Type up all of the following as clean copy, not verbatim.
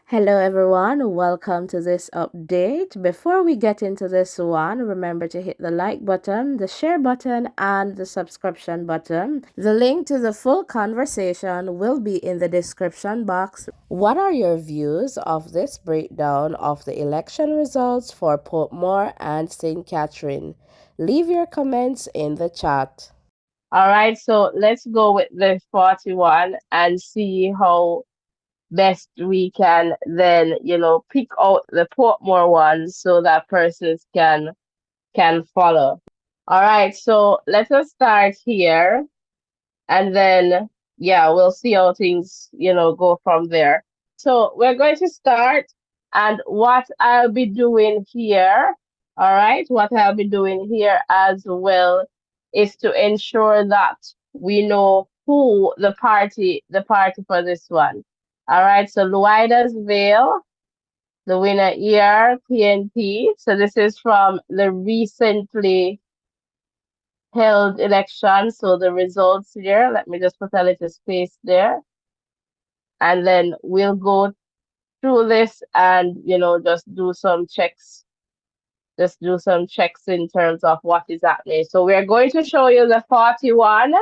Hello everyone, welcome to this update. Before we get into this one, remember to hit the like button, the share button, and the subscription button. The link to the full conversation will be in the description box. What are your views of this breakdown of the election results for Portmore and St. Catherine? Leave your comments in the chat. All right, so let's go with the 41 and see how best we can then, pick out the Portmore ones so that persons can follow. All right, so let us start here and then yeah, we'll see how things, go from there. So we're going to start, and what I'll be doing here, all right, what I'll be doing here as well is to ensure that we know who the party for this one. All right, so Luida's Vale, the winner here, PNP. So this is from the recently held election. So the results here, let me just put a little space there. And then we'll go through this and, just do some checks. Just do some checks in terms of what is happening. So we're going to show you the 41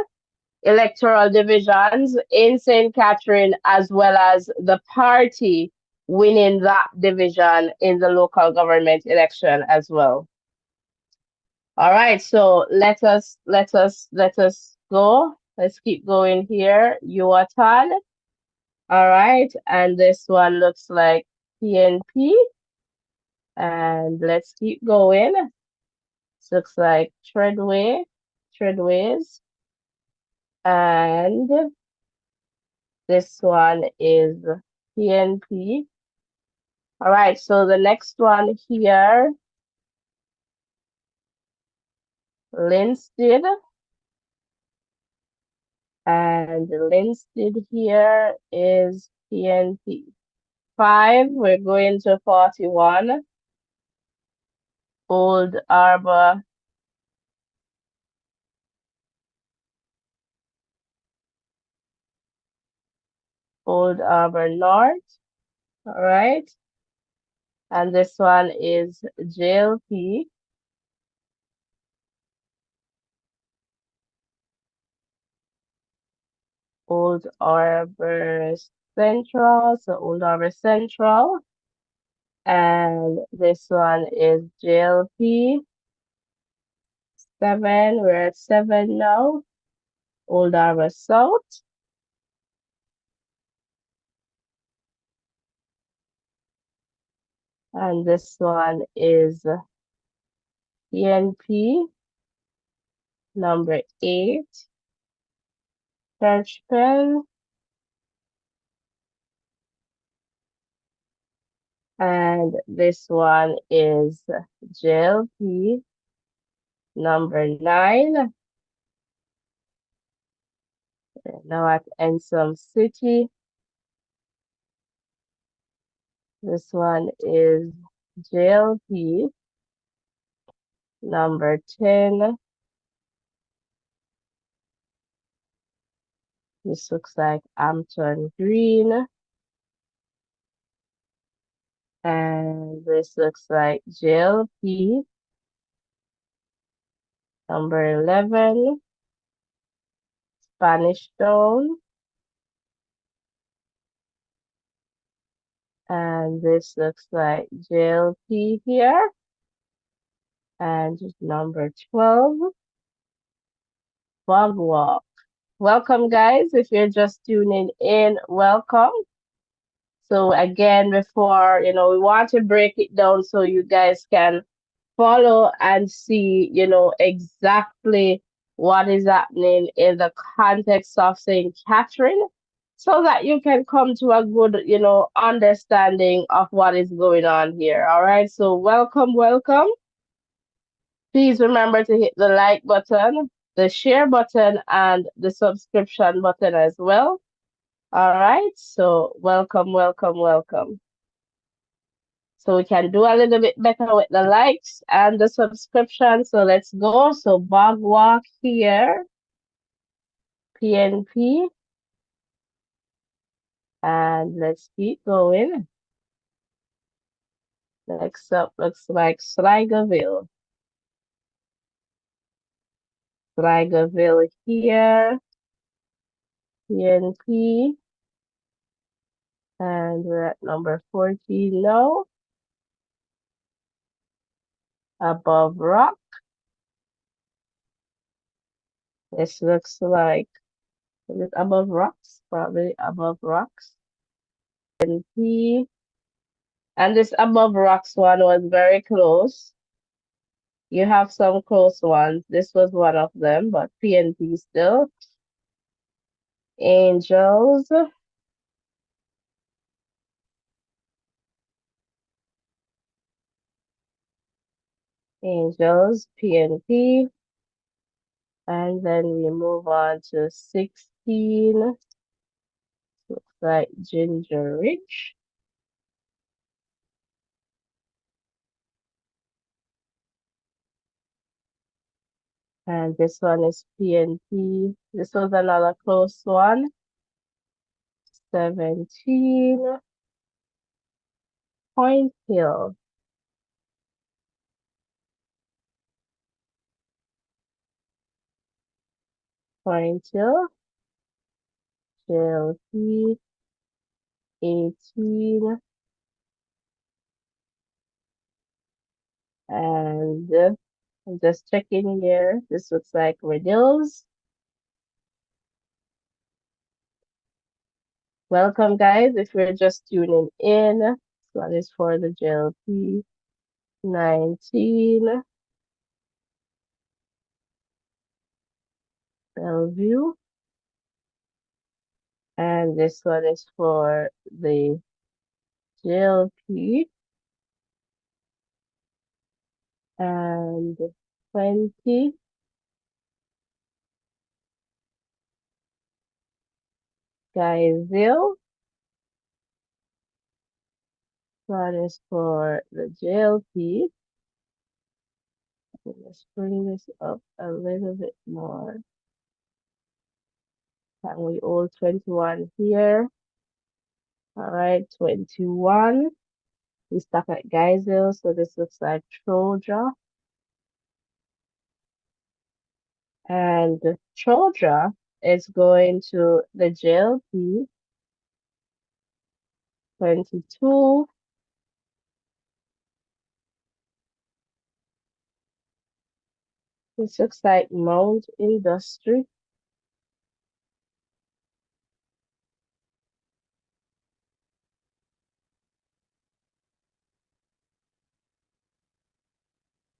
electoral divisions in St. Catherine, as well as the party winning that division in the local government election as well. All right, so let us go. Let's keep going here. Yuatan. All right, and this one looks like PNP. And let's keep going. This looks like Treadways. And this one is PNP. All right, so the next one here, Linstead. And Linstead here is PNP. 5, we're going to 41. Old Arbor. Old Arbor North. All right. And this one is JLP. Old Arbor Central. So Old Arbor Central. And this one is JLP 7. We're at 7 now. Old Arbor South. And this one is PNP number 8. Churchville. And this one is JLP number 9. Now at Ensom City. This one is JLP number 10. This looks like Hampton Green. And this looks like JLP number 11. Spanish Town. And this looks like JLP here. And number 12. Bog Walk. Welcome, guys. If you're just tuning in, welcome. So again, before, we want to break it down so you guys can follow and see, exactly what is happening in the context of St. Catherine, so that you can come to a good, understanding of what is going on here. All right. So welcome, welcome. Please remember to hit the like button, the share button, and the subscription button as well. All right. So welcome, welcome, welcome. So we can do a little bit better with the likes and the subscription. So let's go. So Bog Walk here, PNP. And let's keep going. Next up looks like Sligoville. Sligoville here, PNP, and we're at number 14 now. Above Rock. This looks like, is it Above Rocks? Probably Above Rocks. PNP. And this Above Rocks one was very close. You have some close ones. This was one of them, but PNP still. Angels. Angels, PNP. And then we move on to 16. Looks like Ginger Ridge. And this one is PNP. This was another close one. 17. Point Hill. Point Hill. JLP. 18. And I'm just checking here. This looks like Redills. Welcome, guys. If you're just tuning in, this one is for the JLP. 19. Bellevue. And this one is for the JLP. And 20. Guyville. One is for the JLP. Let's bring this up a little bit more. And we hold 21 here. All right, 21. We stuck at Guyville, so this looks like Troja. And Troja is going to the JLP. 22. This looks like Mount Industry.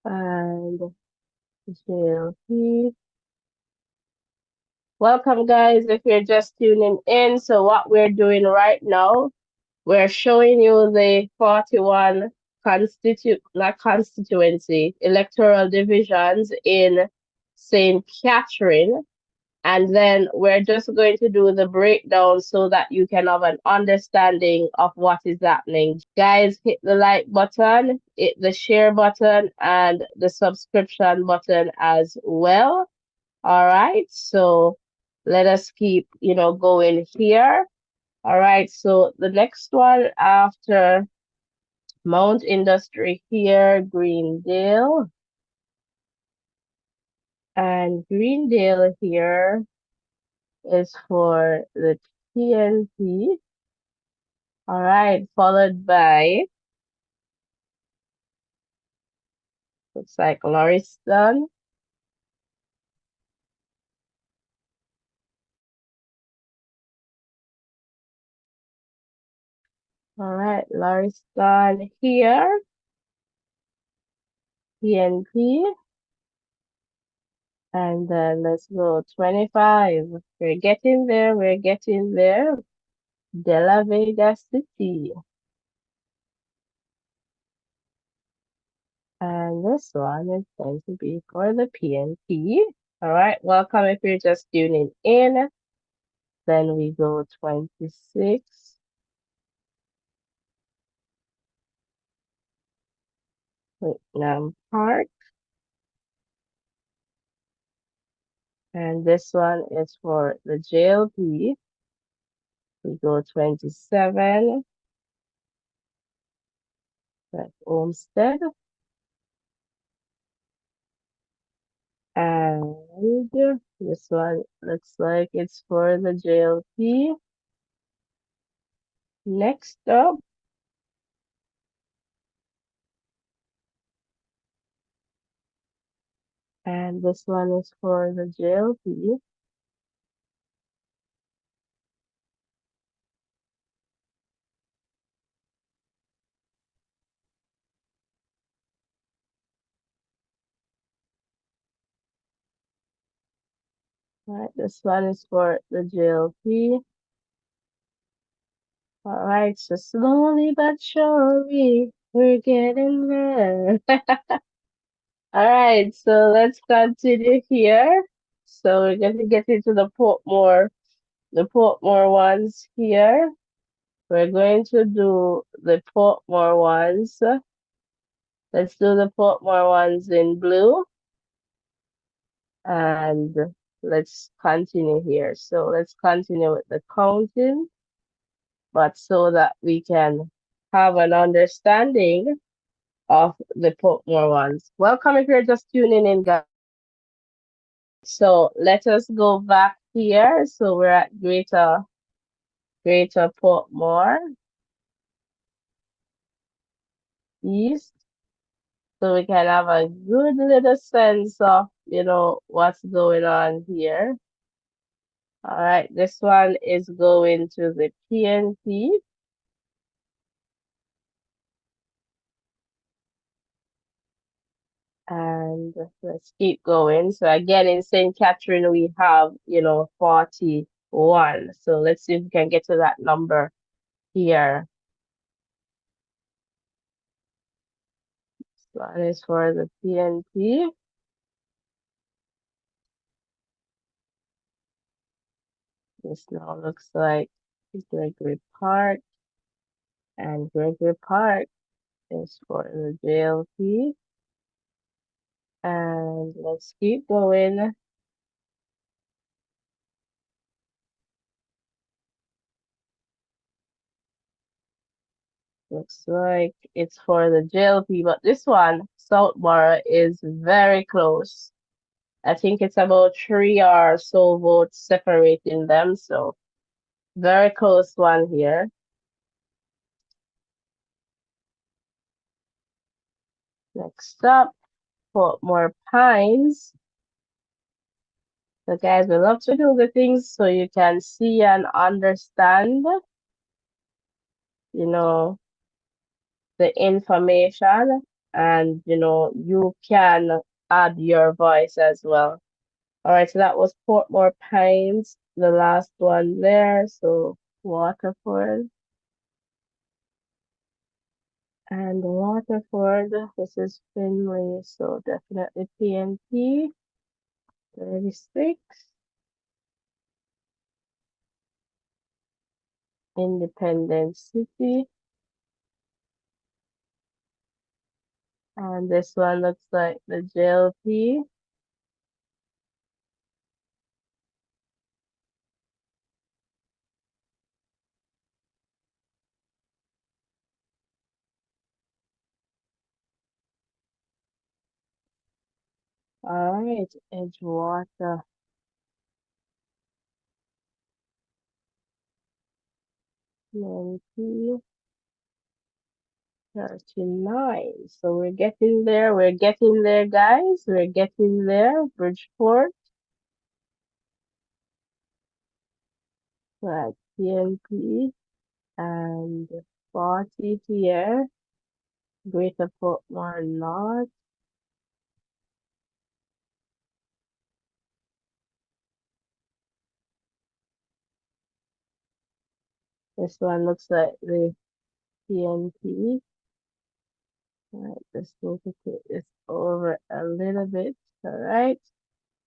And JLP. Welcome, guys, if you're just tuning in. So what we're doing right now, we're showing you the 41 not constituency, electoral divisions in St. Catherine. And then we're just going to do the breakdown so that you can have an understanding of what is happening. Guys, hit the like button, hit the share button, and the subscription button as well. All right, so let us keep, going here. All right, so the next one after Mount Industry here, Greendale. And Greendale here is for the TNT. All right, followed by, looks like Lauriston. All right, Lauriston here, TNP. And then let's go 25. We're getting there, we're getting there. De La Vega City. And this one is going to be for the PNP. All right, welcome if you're just tuning in. Then we go 26. Whitnam Park. And this one is for the JLP. We go 27. Like Olmsted. And this one looks like it's for the JLP. Next up, and this one is for the JLP. All right, this one is for the JLP. All right, so slowly but surely, we're getting there. All right, so let's continue here. So we're going to get into the Portmore ones here. We're going to do the Portmore ones. Let's do the Portmore ones in blue, and let's continue here. So let's continue with the counting, but so that we can have an understanding of the Portmore ones. Welcome if you're just tuning in, guys. So let us go back here. So we're at Greater Portmore East. So we can have a good little sense of, what's going on here. All right, this one is going to the PNP. And let's keep going. So again, in St. Catherine, we have, 41. So let's see if we can get to that number here. So that is for the PNP. This now looks like Gregory Park. And Gregory Park is for the JLP. And let's keep going. Looks like it's for the JLP, but this one, Southborough, is very close. I think it's about 3 or so votes separating them, so very close one here. Next up, Portmore Pines. So guys, we love to do the things so you can see and understand, you know, the information, and you can add your voice as well. All right, so that was Portmore Pines, the last one there. So Waterford and Waterford. This is Finley, so definitely PNP 36. Independence City. And this one looks like the JLP. All right, Edgewater. PNP 39. So we're getting there, guys. We're getting there. Bridgeport. Right, PNP. And 40 here. Greater Portmore North. This one looks like the PNP. Right, let's need to take this over a little bit. All right.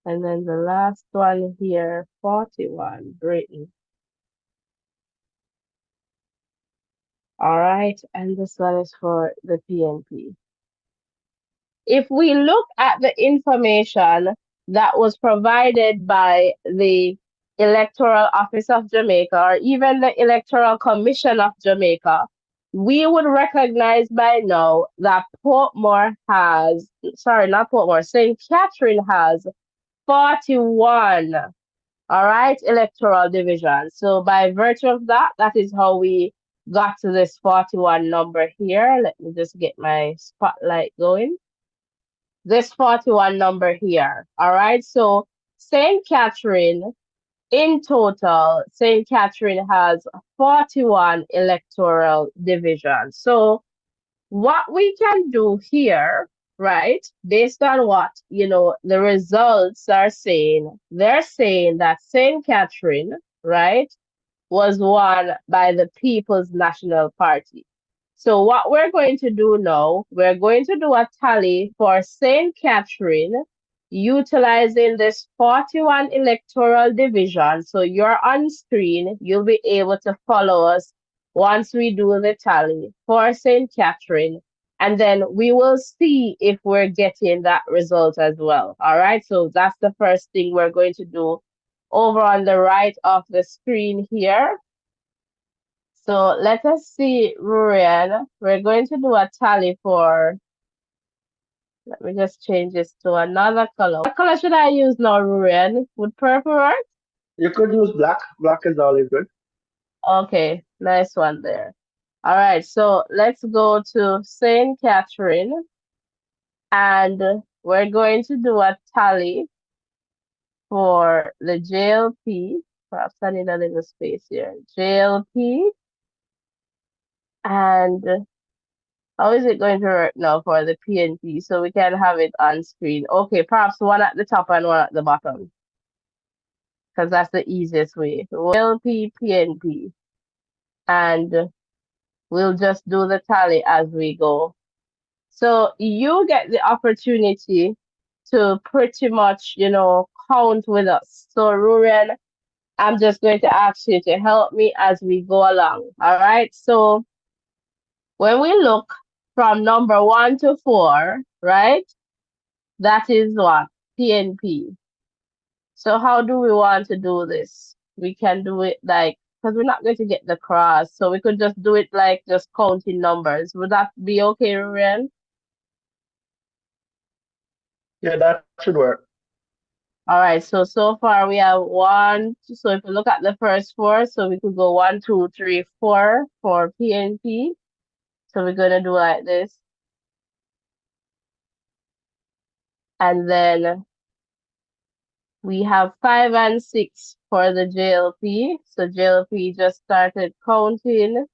And then the last one here, 41, Britain. All right. And this one is for the PNP. If we look at the information that was provided by the Electoral Office of Jamaica, or even the Electoral Commission of Jamaica, we would recognize by now that Portmore has, sorry, not Portmore, St. Catherine has 41, all right, electoral divisions. So by virtue of that, that is how we got to this 41 number here. Let me just get my spotlight going. This 41 number here, all right? So St. Catherine, in total, St. Catherine has 41 electoral divisions. So what we can do here, right, based on what, the results are saying, they're saying that St. Catherine, right, was won by the People's National Party. So what we're going to do now, we're going to do a tally for St. Catherine utilizing this 41 electoral division. So you're on screen, you'll be able to follow us once we do the tally for St. Catherine. And then we will see if we're getting that result as well. All right. So that's the first thing we're going to do over on the right of the screen here. So let us see, Rurian. We're going to do a tally for, let me just change this to another color. What color should I use now, Rurian? Would purple work? You could use black. Black is always good. Okay, nice one there. All right, so let's go to St. Catherine and we're going to do a tally for the JLP. Perhaps I need a little space here. JLP, and how is it going to work now for the PNP? So we can have it on screen. Okay, perhaps one at the top and one at the bottom, because that's the easiest way. JLP, PNP, and we'll just do the tally as we go. So you get the opportunity to pretty much, count with us. So Rurian, I'm just going to ask you to help me as we go along. All right. So when we look from number 1 to 4, right? That is what? PNP. So how do we want to do this? We can do it like, because we're not going to get the cross. So we could just do it like just counting numbers. Would that be okay, Rurian? Yeah, that should work. All right, so far we have one. So if you look at the first four, so we could go 1, 2, 3, 4 for PNP. So we're gonna do like this. And then we have 5 and 6 for the JLP. So JLP just started counting.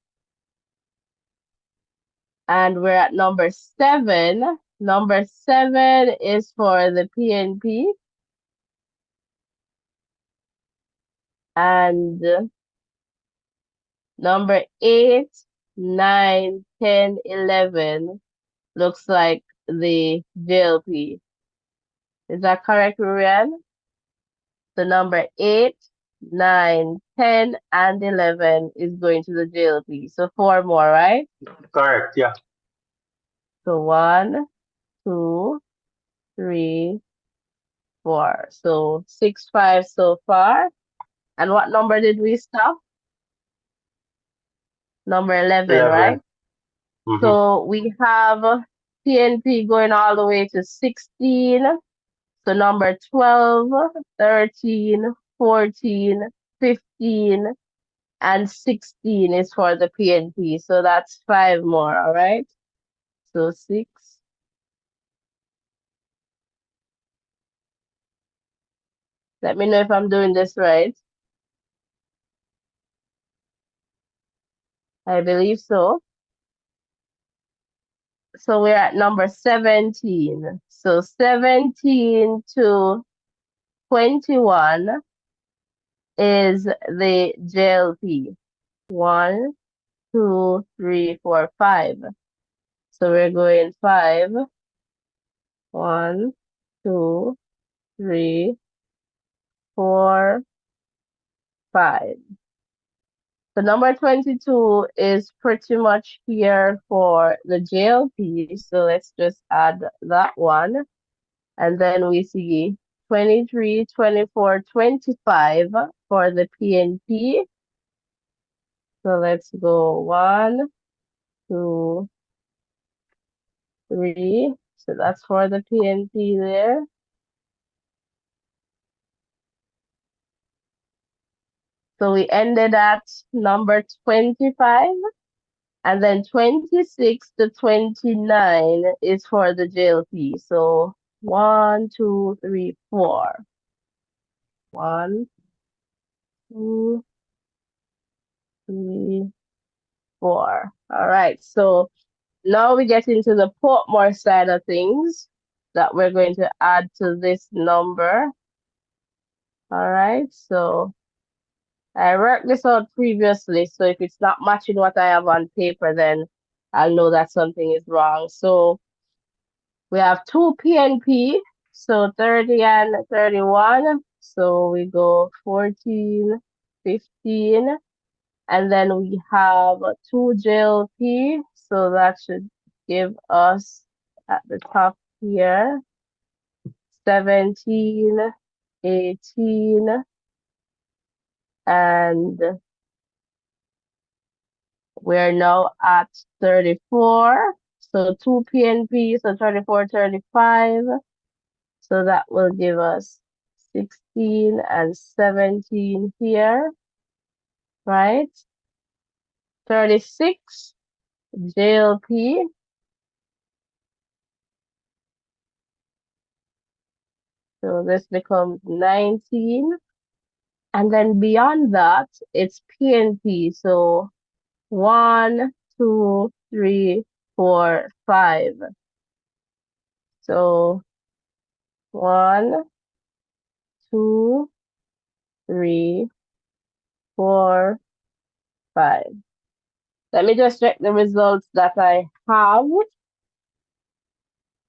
And we're at number 7. Number 7 is for the PNP. And number 8, 9, 10, 11 looks like the JLP. Is that correct, Rurian? The number 8, 9, 10, and 11 is going to the JLP. So 4 more, right? Correct. Yeah. So 1, 2, 3, 4. So 6, 5 so far. And what number did we stop? Number 11, right? 11. Mm-hmm. So we have PNP going all the way to 16. So number 12, 13, 14, 15, and 16 is for the PNP. So that's 5 more, all right? So 6. Let me know if I'm doing this right. I believe so. So we're at number 17. So 17 to 21 is the JLP. 1, 2, 3, 4, 5. So we're going 5. 1, 2, 3, 4, 5. The number 22 is pretty much here for the JLP. So let's just add that one. And then we see 23, 24, 25 for the PNP. So let's go 1, 2, 3. So that's for the PNP there. So we ended at number 25. And then 26 to 29 is for the JLP. So 1, 2, 3, 4. 1, 2, 3, 4. All right. So now we get into the Portmore side of things that we're going to add to this number. All right. So I worked this out previously. So if it's not matching what I have on paper, then I'll know that something is wrong. So we have 2 PNP, so 30 and 31. So we go 14, 15, and then we have 2 JLP. So that should give us at the top here 17, 18, and we're now at 34. So 2 PNP, so 34, 35. So that will give us 16 and 17 here, right? 36 JLP. So this becomes 19. And then beyond that, it's PNP. So 1, 2, 3, 4, 5. So 1, 2, 3, 4, 5. Let me just check the results that I have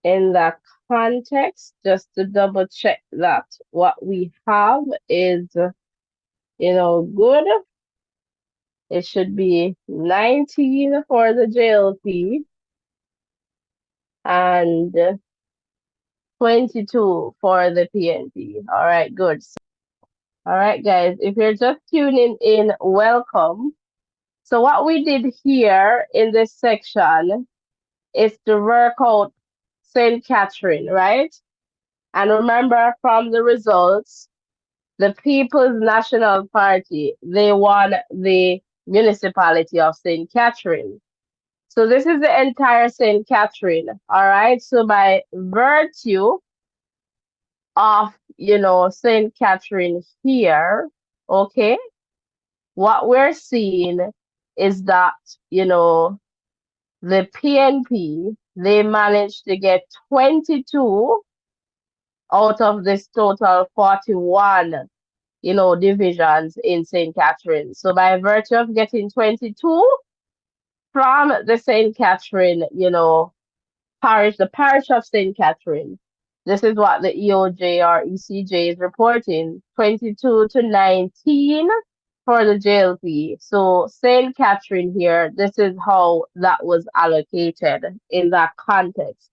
in that context, just to double check that what we have is, good. It should be 19 for the JLP and 22 for the PNP. All right, good. All right, guys, if you're just tuning in, welcome. So what we did here in this section is to work out St. Catherine, right? And remember from the results, the People's National Party, they won the municipality of St. Catherine. So this is the entire St. Catherine, all right? So by virtue of, St. Catherine here, okay, what we're seeing is that, the PNP, they managed to get 22 out of this total 41, divisions in St. Catherine. So by virtue of getting 22 from the St. Catherine, parish, the parish of St. Catherine, this is what the EOJ or ECJ is reporting, 22 to 19 for the JLP. So St. Catherine here, this is how that was allocated in that context.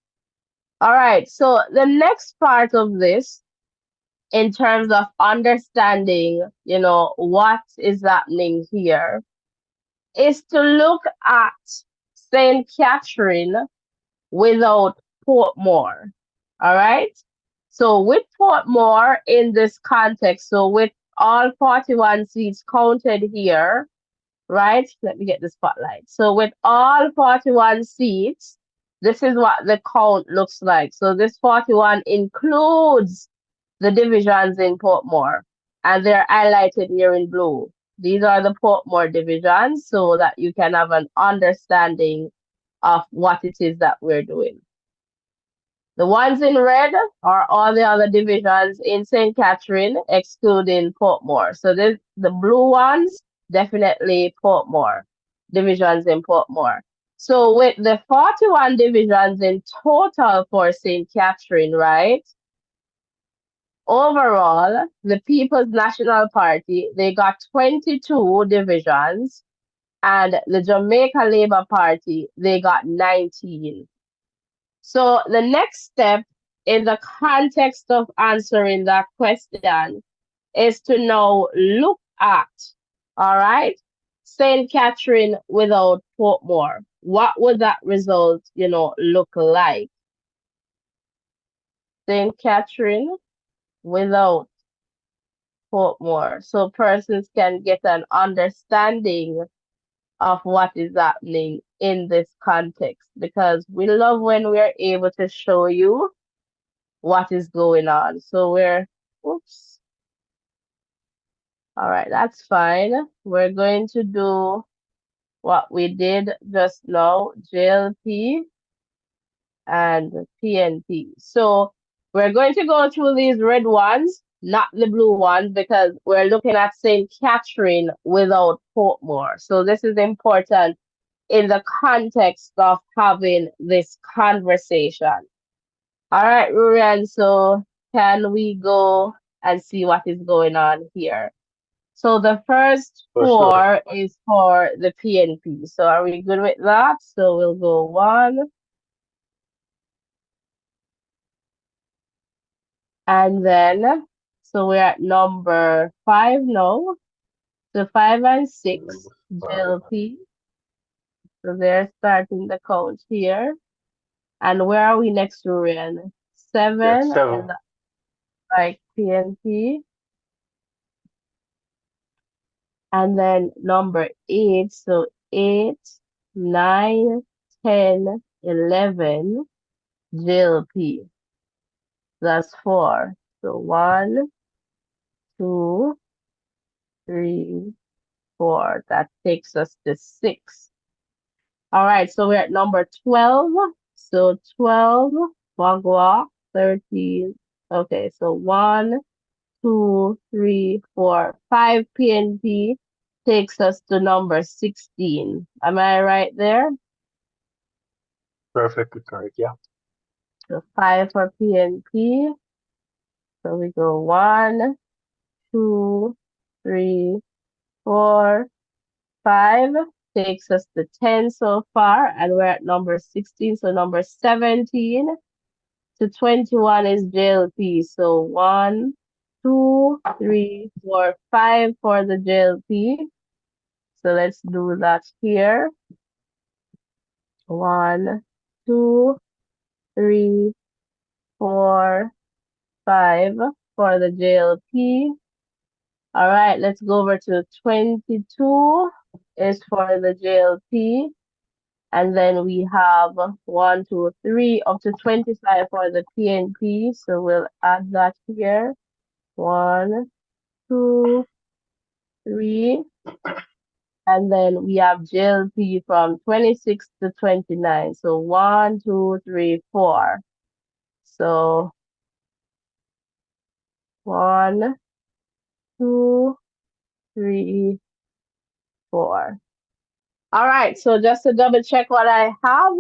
All right, so the next part of this, in terms of understanding, what is happening here, is to look at St. Catherine without Portmore. All right. So with Portmore in this context, so with all 41 seats counted here, right? Let me get the spotlight. So with all 41 seats, this is what the count looks like. So this 41 includes the divisions in Portmore, and they're highlighted here in blue. These are the Portmore divisions so that you can have an understanding of what it is that we're doing. The ones in red are all the other divisions in St. Catherine, excluding Portmore. So the blue ones, definitely Portmore, divisions in Portmore. So with the 41 divisions in total for St. Catherine, right? Overall, the People's National Party, they got 22 divisions, and the Jamaica Labour Party, they got 19. So the next step in the context of answering that question is to now look at, all right, St. Catherine without Portmore, what would that result, look like? St. Catherine without Portmore. So persons can get an understanding of what is happening in this context, because we love when we're able to show you what is going on. So oops. All right, that's fine. We're going to do what we did just now, JLP and PNP. So we're going to go through these red ones, not the blue ones, because we're looking at St. Catherine without Portmore. So this is important in the context of having this conversation. All right, Rurian, so can we go and see what is going on here? So the first For sure. four is for the PNP. So are we good with that? So we'll go 1, and then, so we're at number 5 now. So 5 and 6, Number 5. JLP. So they're starting the count here. And where are we next, Rurian? Yeah, 7 7. is like PNP. And then number 8, so 8, 9, 10, 11, JLP. That's 4. So 1, 2, 3, 4. That takes us to 6. All right, so we're at number 12. So 12, Wagwa, 13. Okay, so 1, 2, 3, 4, 5 PNP takes us to number 16. Am I right there? Perfectly correct. Yeah. So 5 for PNP. So we go 1, 2, 3, 4, 5. Takes us to 10 so far, and we're at number 16. So number 17 to 21 is JLP. So 1, 2, 3, 4, 5 for the JLP. So let's do that here. 1, 2, 3, 4, 5 for the JLP. All right, let's go over to 22 is for the JLP. And then we have 1, 2, 3 up to 25 for the PNP. So we'll add that here. 1, 2, 3. And then we have JLP from 26 to 29. So 1, 2, 3, 4. So 1, 2, 3, 4. All right, so just to double check what I have,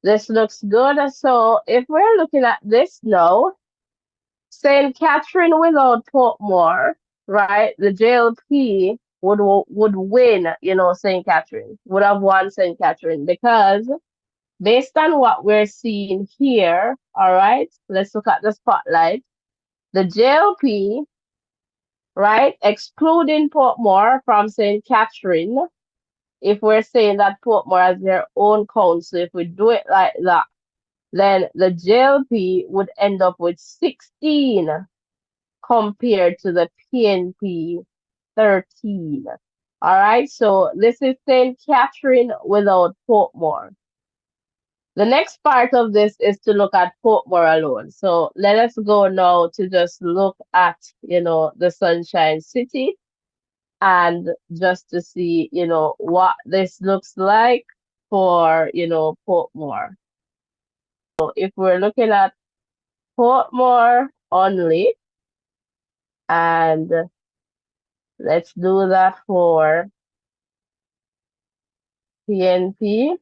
this looks good. So if we're looking at this now, St. Catherine without Portmore, right? The JLP would win, St. Catherine, would have won St. Catherine, because based on what we're seeing here, all right, let's look at the spotlight. The JLP, right, excluding Portmore from St. Catherine, if we're saying that Portmore has their own council, if we do it like that, then the JLP would end up with 16 compared to the PNP 13. All right, so this is St. Catherine without Portmore. The next part of this is to look at Portmore alone. So let us go now to just look at, the Sunshine City, and just to see, what this looks like for, Portmore. So if we're looking at Portmore only, and let's do that for PNP.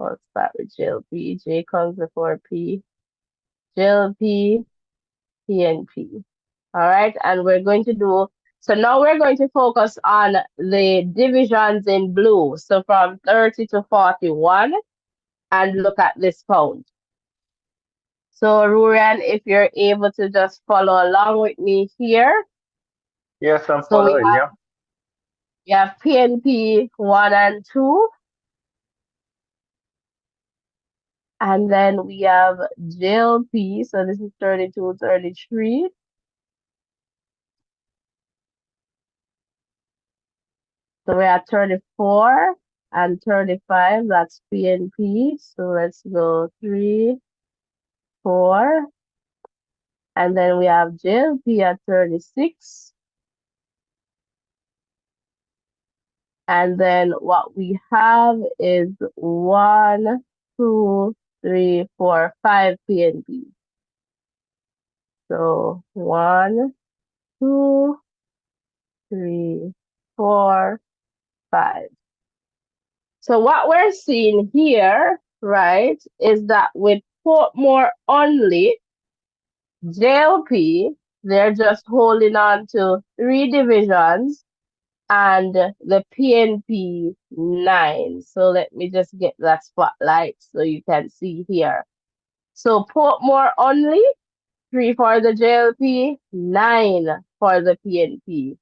Let's start with JLP. J comes before P. JLP, PNP. All right, and we're going to do, so now we're going to focus on the divisions in blue. So from 30 to 41, and look at this count. So Rurian, if you're able to just follow along with me here. Yes, I'm So we following. have, Yeah. We have PNP 1 and 2. And then we have JLP. So this is 32, 33. So we're at 34 and 35. That's PNP. So let's go 3, 4. And then we have JLP at 36. And then what we have is 1, 2, 3, 4, 5 PNP. So 1, 2, 3, 4, 5. So what we're seeing here, right, is that with Portmore only, JLP, they're just holding on to 3 divisions and the PNP 9. So let me just get that spotlight so you can see here. So Portmore only, 3 for the JLP, 9 for the PNP.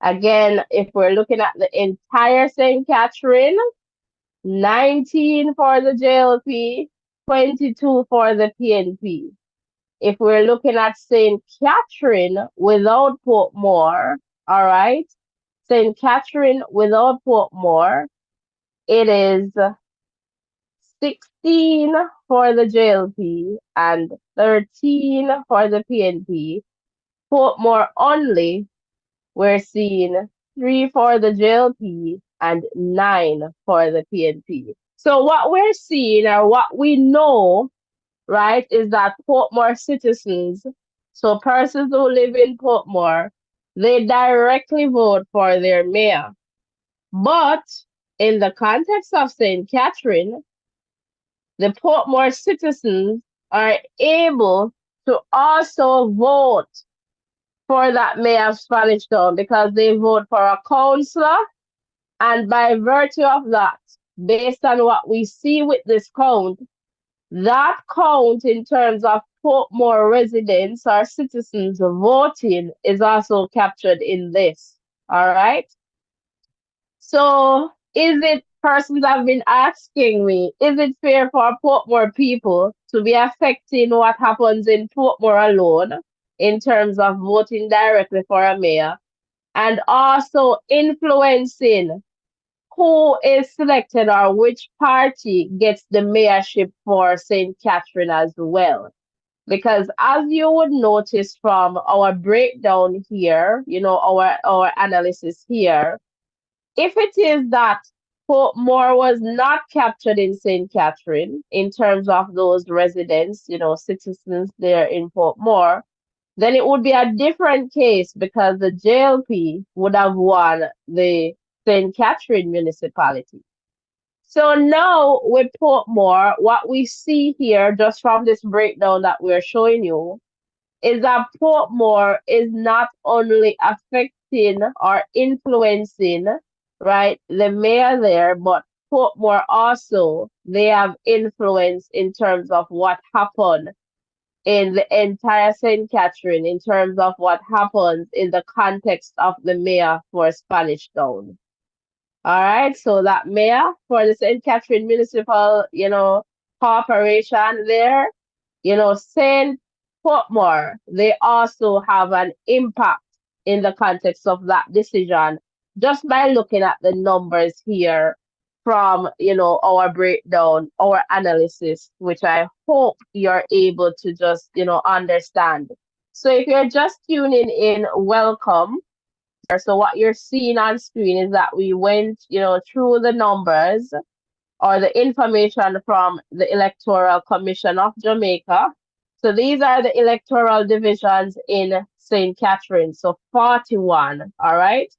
Again, if we're looking at the entire St. Catherine, 19 for the JLP, 22 for the PNP. If we're looking at St. Catherine without Portmore, all right, St. Catherine without Portmore, it is 16 for the JLP and 13 for the PNP. Portmore only, we're seeing 3 for the JLP and 9 for the PNP. So what we're seeing or what we know, right, is that Portmore citizens, so persons who live in Portmore, they directly vote for their mayor. But in the context of St. Catherine, the Portmore citizens are able to also vote for that mayor of Spanish Town because they vote for a councillor. And by virtue of that, based on what we see with this count, that count in terms of Portmore residents or citizens voting is also captured in this. All right. So is it, persons have been asking me, is it fair for Portmore people to be affecting what happens in Portmore alone in terms of voting directly for a mayor and also influencing who is selected or which party gets the mayorship for St. Catherine as well? Because as you would notice from our breakdown here, our analysis here, if it is that Portmore was not captured in St. Catherine in terms of those residents, citizens there in Portmore, then it would be a different case because the JLP would have won the St. Catherine municipality. So now with Portmore, what we see here, just from this breakdown that we're showing you, is that Portmore is not only affecting or influencing, right, the mayor there, but Portmore also, they have influence in terms of what happened in the entire St. Catherine, in terms of what happens in the context of the mayor for Spanish Town. All right, so that mayor for the St. Catherine Municipal, corporation there, St. Portmore, they also have an impact in the context of that decision just by looking at the numbers here from, our breakdown, our analysis, which I hope you're able to just, understand. So if you're just tuning in, welcome. So what you're seeing on screen is that we went, through the numbers or the information from the Electoral Commission of Jamaica. So these are the electoral divisions in St. Catherine. So 41, all right?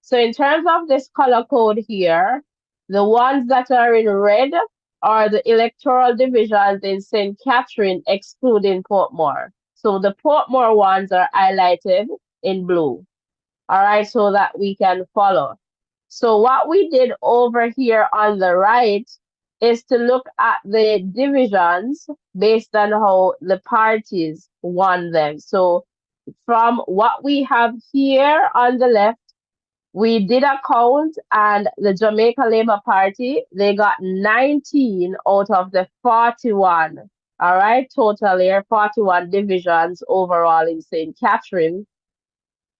So in terms of this color code here, the ones that are in red are the electoral divisions in St. Catherine, excluding Portmore. So the Portmore ones are highlighted in blue. All right, so that we can follow. So what we did over here on the right is to look at the divisions based on how the parties won them. So from what we have here on the left, We did a count, and the Jamaica Labour Party, they got 19 out of the 41. All right, total here, 41 divisions overall in St. Catherine.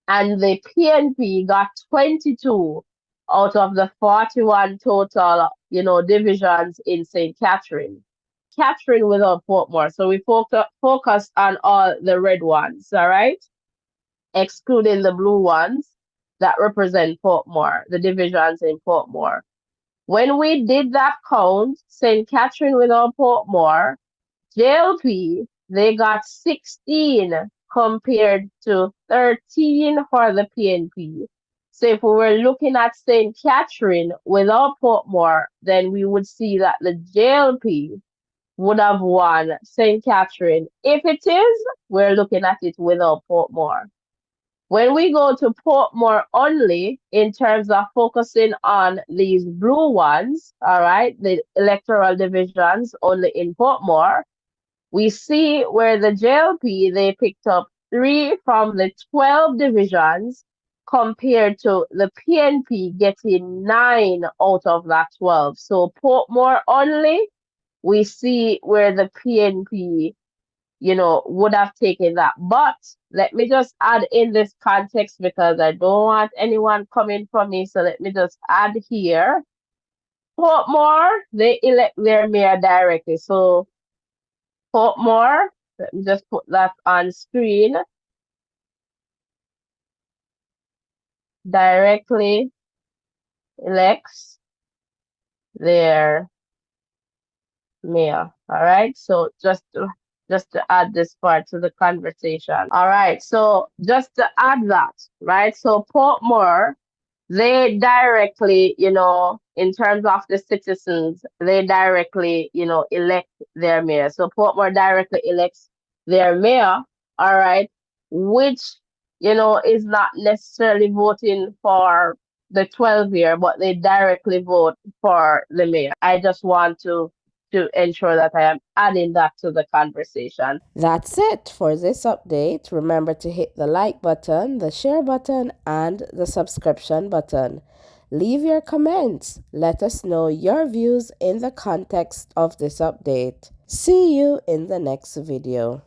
And the PNP got 22 out of the 41 total, divisions in St. Catherine. Catherine without Portmore. So we focus on all the red ones, all right? Excluding the blue ones that represent Portmore, the divisions in Portmore. When we did that count, St. Catherine without Portmore, JLP, they got 16 compared to 13 for the PNP. So if we were looking at St. Catherine without Portmore, then we would see that the JLP would have won St. Catherine. If it is, we're looking at it without Portmore. When we go to Portmore only, in terms of focusing on these blue ones, all right, the electoral divisions only in Portmore, we see where the JLP, they picked up 3 from the 12 divisions compared to the PNP getting 9 out of that 12. So Portmore only, we see where the PNP, would have taken that. But let me just add in this context because I don't want anyone coming for me. So let me just add here. Portmore, they elect their mayor directly. So Portmore, let me just put that on screen. Directly elects their mayor. All right. So just to add this part to the conversation. All right. So just to add that, right? So Portmore, they directly, in terms of the citizens, they directly, elect their mayor. So Portmore directly elects their mayor, all right, which, is not necessarily voting for the 12 year, but they directly vote for the mayor. I just want to ensure that I am adding that to the conversation. That's it for this update. Remember to hit the like button, the share button, and the subscription button. Leave your comments. Let us know your views in the context of this update. See you in the next video.